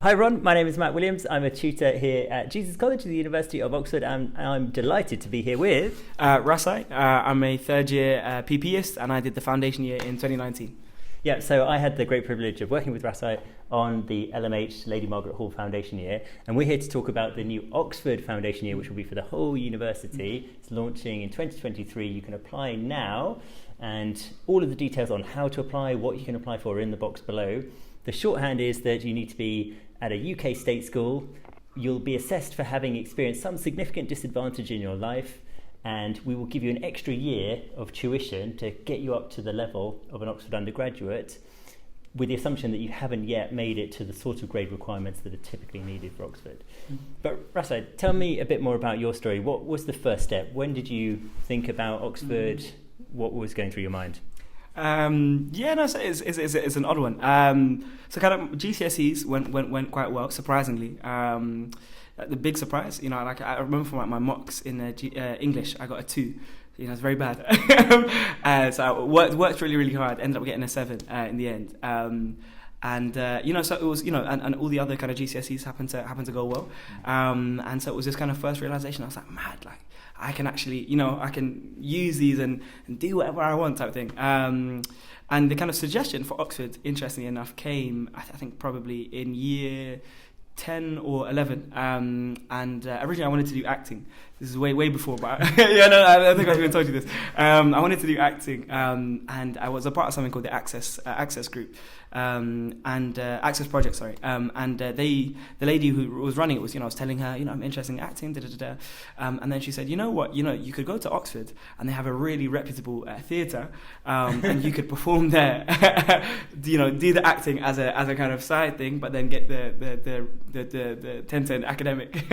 Hi Ron, my name is Matt Williams. I'm a tutor here at Jesus College at the University of Oxford, and I'm delighted to be here with... Rasai. I'm a third year PPist, and I did the foundation year in 2019. Yeah, so I had the great privilege of working with Rasai on the LMH Lady Margaret Hall Foundation Year, and we're here to talk about the new Oxford Foundation Year, which will be for the whole university. It's launching in 2023. You can apply now, and all of the details on how to apply, what you can apply for are in the box below. The shorthand is that you need to be at a UK state school. You'll be assessed for having experienced some significant disadvantage in your life, and we will give you an extra year of tuition to get you up to the level of an Oxford undergraduate, with the assumption that you haven't yet made it to the sort of grade requirements that are typically needed for Oxford. But Rasai, tell me a bit more about your story. What was the first step? When did you think about Oxford? What was going through your mind? It's an odd one. So kind of GCSEs went quite well, surprisingly. The big surprise, like I remember from my mocks in English, I got a 2. It's very bad. So I worked really, really hard. Ended up getting a 7 in the end. So it was, and all the other kind of GCSEs happened to go well. And so it was this kind of first realization. I was like, mad, like I can actually, I can use these and do whatever I want type thing. And the kind of suggestion for Oxford, interestingly enough, came, I think probably in year 10 or 11. And originally I wanted to do acting. This is way before, but I think I've even told you this. I wanted to do acting, and I was a part of something called the Access Group, Access Project, sorry. The lady who was running it was, I was telling her, I'm interested in acting, and then she said, you know what, you could go to Oxford, and they have a really reputable theatre, and you could perform there, do the acting as a kind of side thing, but then get the 10-10 academic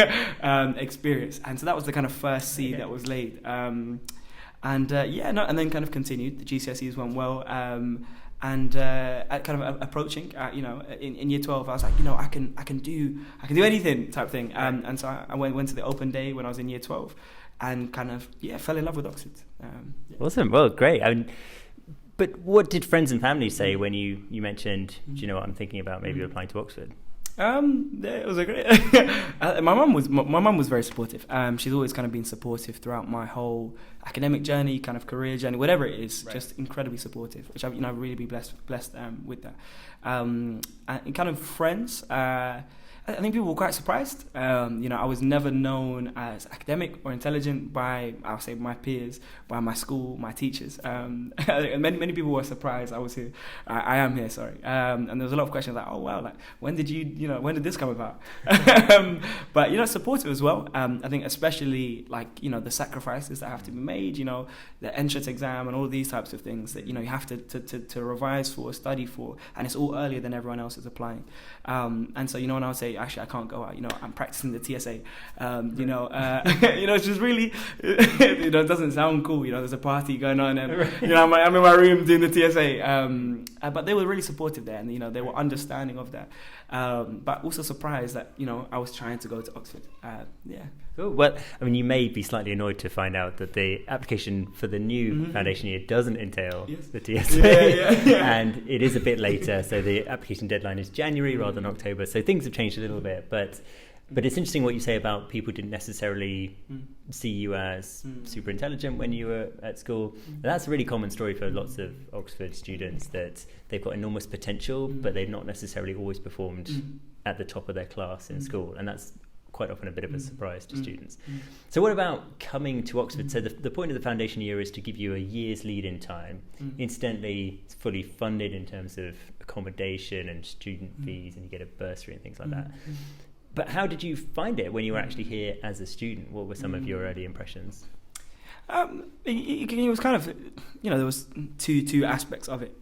experience. And so that was the kind of first seed that was laid. And then kind of continued. The GCSEs went well. At kind of approaching, in year 12, I was like, I can do anything type thing. And so I went to the open day when I was in year 12, and kind of fell in love with Oxford. Awesome. Well, great. But what did friends and family say when you mentioned, do you know what, I'm thinking about maybe applying to Oxford? It was a great. My mum was very supportive. She's always kind of been supportive throughout my whole academic journey, kind of career journey, whatever it is. Right. Just incredibly supportive, which I've really been blessed with that. And kind of friends. I think people were quite surprised. I was never known as academic or intelligent by, I'll say, my peers, by my school, my teachers. Many people were surprised I was here. I am here, sorry. And there was a lot of questions like, oh wow, like when did when did this come about? But supportive as well. I think especially like the sacrifices that have to be made. The entrance exam and all these types of things that you have to revise for, study for, and it's all earlier than everyone else is applying. And so when I would say, actually I can't go out, I'm practicing the TSA, it's just really it doesn't sound cool, there's a party going on and I'm in my room doing the TSA, but they were really supportive there, and they were understanding of that, but also surprised that I was trying to go to Oxford. Cool. Well, you may be slightly annoyed to find out that the application for the new foundation year doesn't entail the TSA, and it is a bit later, so the application deadline is January rather than October, so things have changed a little bit, but it's interesting what you say about people didn't necessarily see you as super intelligent when you were at school. And that's a really common story for lots of Oxford students, that they've got enormous potential, but they've not necessarily always performed at the top of their class in school, and that's quite often a bit of a surprise to students. So what about coming to Oxford? So the point of the foundation year is to give you a year's lead in time. Incidentally, it's fully funded in terms of accommodation and student fees, and you get a bursary and things like that. But how did you find it when you were actually here as a student? What were some of your early impressions? It was kind of, there was two aspects of it.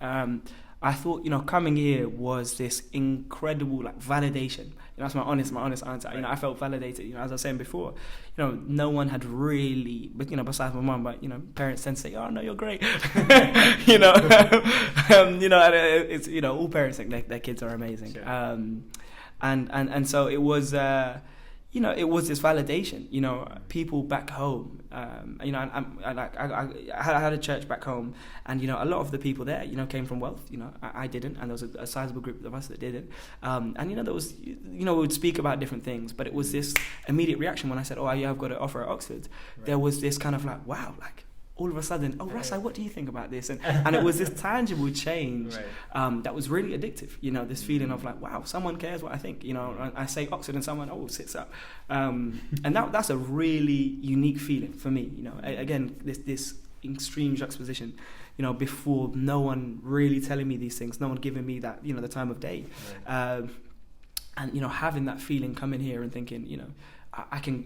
I thought, coming here was this incredible validation. That's my honest answer. I felt validated. As I was saying before, no one had really, but besides my mum, but parents tend to say, "Oh no, you're great." It's all parents think their kids are amazing. Sure. And so it was. it was this validation. People back home. I had a church back home, and a lot of the people there, came from wealth. I didn't, and there was a sizable group of us that didn't. And there was, we would speak about different things, but it was this immediate reaction when I said, "Oh, yeah, I've got an offer at Oxford." Right. There was this kind of like, wow, like. All of a sudden, oh, Rasai, what do you think about this? And it was this tangible change that was really addictive. This feeling of like, wow, someone cares what I think. I say Oxford and someone, sits up. And that's a really unique feeling for me. Again, this extreme juxtaposition. Before, no one really telling me these things, no one giving me that, the time of day. Right. And having that feeling coming here and thinking, I can,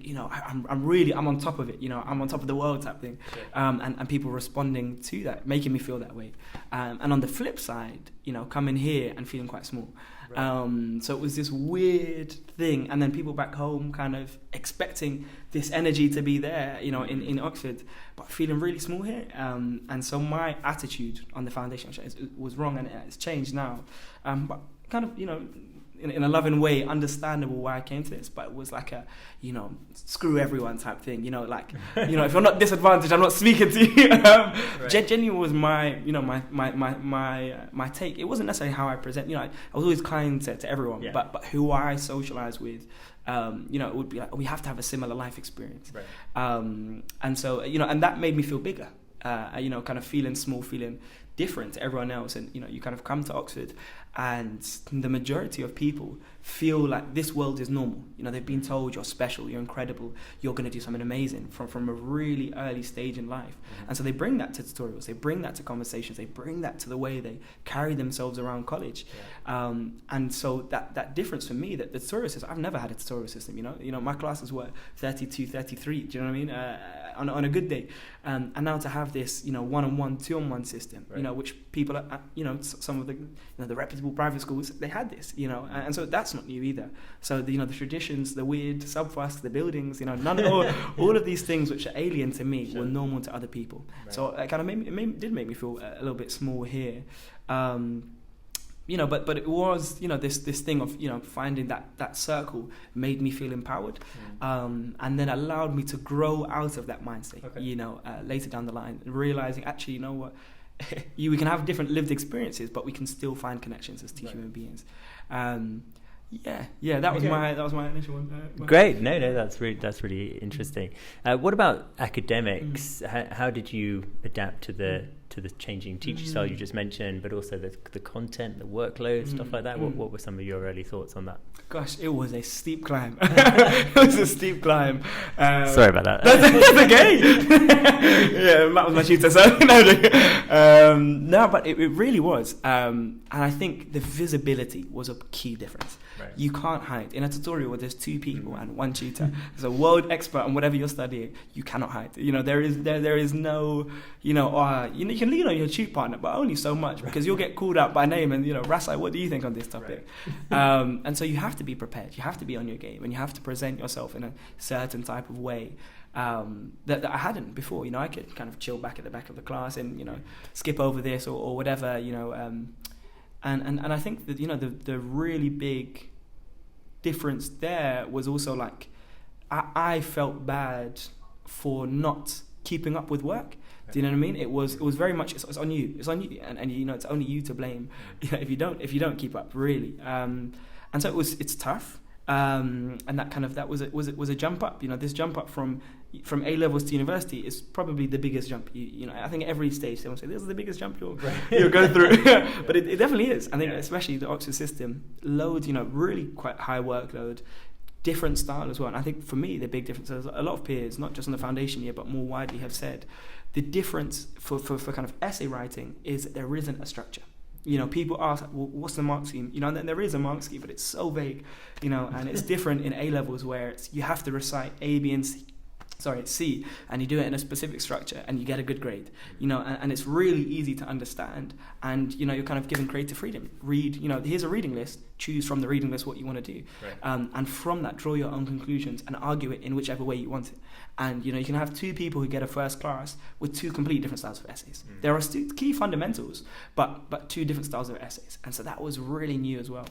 I'm on top of it, I'm on top of the world type thing. And people responding to that, making me feel that way. And on the flip side, coming here and feeling quite small. Right. So it was this weird thing. And then people back home kind of expecting this energy to be there, in Oxford, but feeling really small here. And so my attitude on the foundation was wrong, and it's changed now. But kind of, in a loving way, understandable why I came to this, but it was like a, screw everyone type thing, if you're not disadvantaged, I'm not speaking to you. Right. Genuine was my, my take. It wasn't necessarily how I present, I was always kind to everyone, but who I socialize with, it would be like, we have to have a similar life experience. Right. And so, and that made me feel bigger, kind of feeling small, feeling different to everyone else. And, you kind of come to Oxford, and the majority of people feel like this world is normal. They've been told you're special, you're incredible, you're going to do something amazing from a really early stage in life. Mm-hmm. And so they bring that to tutorials, they bring that to conversations, they bring that to the way they carry themselves around college. Yeah. And so that difference for me, that the tutorial system, I've never had a tutorial system, my classes were 32, 33, do you know what I mean? On a good day. And now to have this, one-on-one, two-on-one system, right. Which people are, some of the reputable private schools, they had this, and so that's not new either. So the traditions, the weird subfast, the buildings, none of all of these things which are alien to me were normal to other people. Right. So it kind of did make me feel a little bit small here. But it was, this thing of, finding that circle made me feel empowered, and then allowed me to grow out of that mind state, later down the line, realizing actually, you know what, we can have different lived experiences, but we can still find connections as two human beings. That was my initial one. Great, no, that's really interesting. What about academics? How did you adapt to the changing teaching style you just mentioned, but also the content, the workload, stuff like that? What were some of your early thoughts on that? Gosh, it was a steep climb. Sorry about that. That's okay. Matt was my tutor, so no, but it really was. And I think the visibility was a key difference. Right. You can't hide. In a tutorial where there's two people and one tutor, there's a world expert on whatever you're studying, you cannot hide. There is no, you can lean on your tutor partner, but only so much, because you'll get called out by name and, Rasai, what do you think on this topic? Right. And so you have to be prepared. You have to be on your game, and you have to present yourself in a certain type of way that I hadn't before. I could kind of chill back at the back of the class and, skip over this or whatever, and I think that, the really big difference there was also like, I felt bad for not keeping up with work. Do you know what I mean? It was very much, it's on you, and it's only you to blame, if you don't keep up, really. And so it's tough. And that was a jump up. This jump up from A levels to university is probably the biggest jump. I think every stage someone say this is the biggest jump you'll go through, but it definitely is. I think especially the Oxford system, loads, really quite high workload, different style as well. And I think for me the big difference is a lot of peers, not just on the foundation year but more widely, have said the difference for kind of essay writing is that there isn't a structure. People ask, well, what's the mark scheme? And then there is a mark scheme, but it's so vague, and it's different in A levels where you have to recite A, B, and C, and you do it in a specific structure, and you get a good grade, and it's really easy to understand, and you're kind of given creative freedom. Read, here's a reading list, choose from the reading list what you want to do, and from that draw your own conclusions and argue it in whichever way you want it. And you can have two people who get a first class with two completely different styles of essays. There are key fundamentals, but two different styles of essays, and so that was really new as well.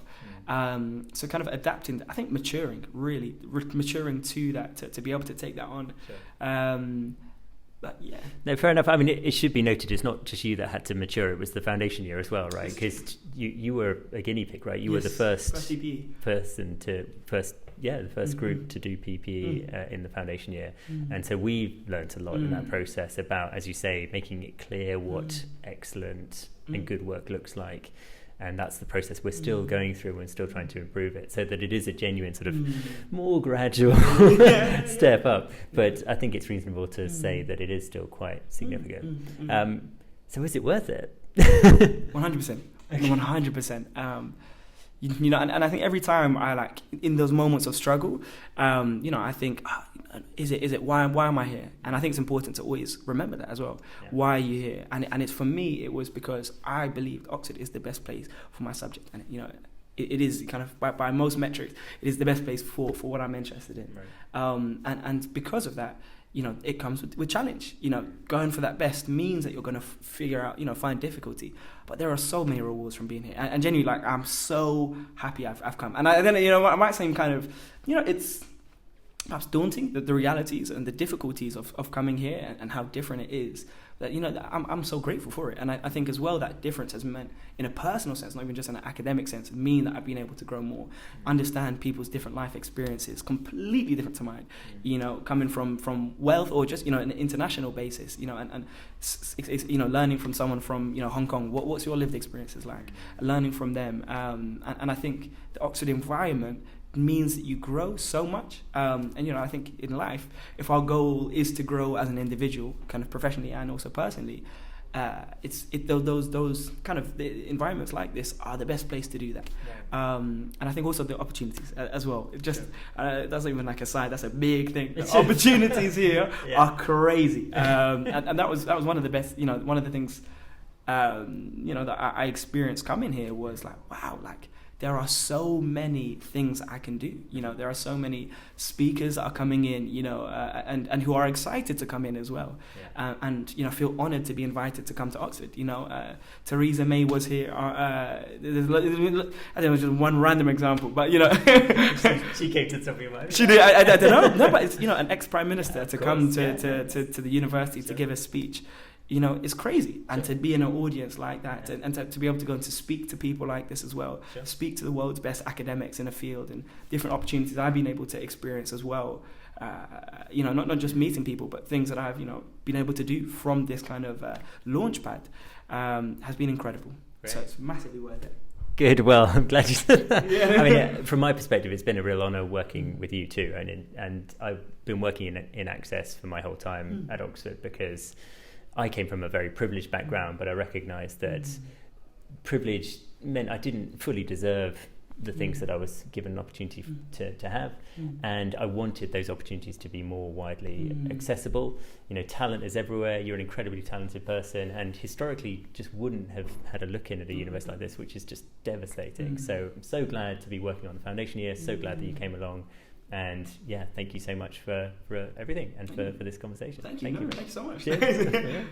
So kind of adapting, I think maturing to that, to be able to take that on. But yeah. No, fair enough. I mean, it should be noted, it's not just you that had to mature, it was the foundation year as well, right? Because you were a guinea pig, right? You were the first person the first group to do PPE in the foundation year. And so we learnt a lot in that process about, as you say, making it clear what excellent and good work looks like. And that's the process we're still going through and still trying to improve it, so that it is a genuine sort of more gradual step up. But I think it's reasonable to say that it is still quite significant. So is it worth it? 100%. 100%. And I think every time I in those moments of struggle, I think, is it why am I here? And I think it's important to always remember that as well. Yeah. Why are you here? And it's, for me, it was because I believed Oxford is the best place for my subject, and it is kind of by most metrics, it is the best place for what I'm interested in. Right. And because of that, it comes with challenge. Going for that best means that you're going to figure out, find difficulty. But there are so many rewards from being here. And genuinely, I'm so happy I've come. And then, I might seem kind of, it's perhaps daunting, the realities and the difficulties of coming here and how different it is. That I'm so grateful for it. And I think as well that difference has meant, in a personal sense, not even just in an academic sense, mean that I've been able to grow more, understand people's different life experiences, completely different to mine, coming from wealth or just, an international basis, and learning from someone from, Hong Kong, what's your lived experiences like, learning from them. And I think the Oxford environment means that you grow so much, and I think in life, if our goal is to grow as an individual, kind of professionally and also personally, those kind of the environments like this are the best place to do that. And I think also the opportunities as well. That's not even like a side, that's a big thing. The opportunities here are crazy, and that was one of the best. One of the things that I experienced coming here was like, wow, like, there are so many things I can do. There are so many speakers that are coming in, and who are excited to come in as well. And feel honoured to be invited to come to Oxford. Theresa May was here. I think it was just one random example, but she came to something about it. She did. I don't know. No, but it's an ex-prime minister to come to the university to give a speech. It's crazy. And to be in an audience like that, and to be able to go and to speak to people like this as well, speak to the world's best academics in a field, and different opportunities I've been able to experience as well. Not just meeting people, but things that I've, been able to do from this kind of launch pad has been incredible. Right. So it's massively worth it. Good. Well, I'm glad you said that. I mean, from my perspective, it's been a real honour working with you too. And I've been working in Access for my whole time at Oxford, because I came from a very privileged background, but I recognised that privilege meant I didn't fully deserve the things that I was given an opportunity to have, and I wanted those opportunities to be more widely accessible. Talent is everywhere. You're an incredibly talented person, and historically just wouldn't have had a look in at a university like this, which is just devastating. So I'm so glad to be working on the foundation year, so glad that you came along. And thank you so much for everything and for this conversation. Thank you so much. Cheers.